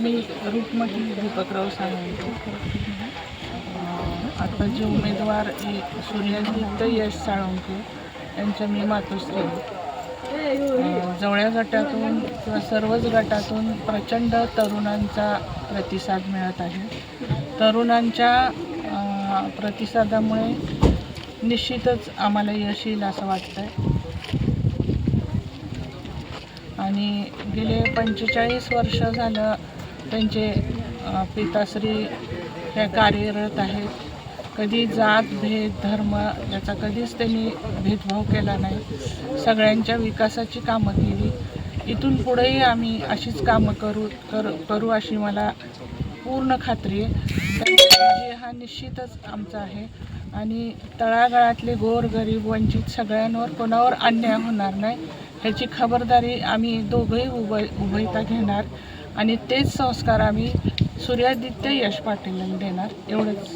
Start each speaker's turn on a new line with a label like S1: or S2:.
S1: मी रूपमती दीपकराव साळुंखे. आता जे उमेदवार सूर्यादित्य यश साळुंखे यांच्या मी मातोश्री जवळ्या गटातून किंवा सर्वच गटातून प्रचंड तरुणांचा प्रतिसाद मिळत आहे. तरुणांच्या प्रतिसादामुळे निश्चितच आम्हाला यश येईल असं वाटतं आहे. आणि गेले 45 वर्ष झालं त्यांचे पिताश्री हे कार्यरत आहेत. कधी जात भेद धर्म याचा कधीच त्यांनी भेदभाव केला नाही. सगळ्यांच्या विकासाची कामं केली. इथून पुढेही आम्ही अशीच कामं करू अशी मला पूर्ण खात्री आहे. विजय हा निश्चितच आमचा आहे आणि तळागाळातले गोरगरीब वंचित सगळ्यांवर कोणावर अन्याय होणार नाही ह्याची खबरदारी आम्ही दोघंही उभयता घेणार आणि तेच संस्कार आम्ही सूर्यादित्य यश पाटील देणार. एवढंच.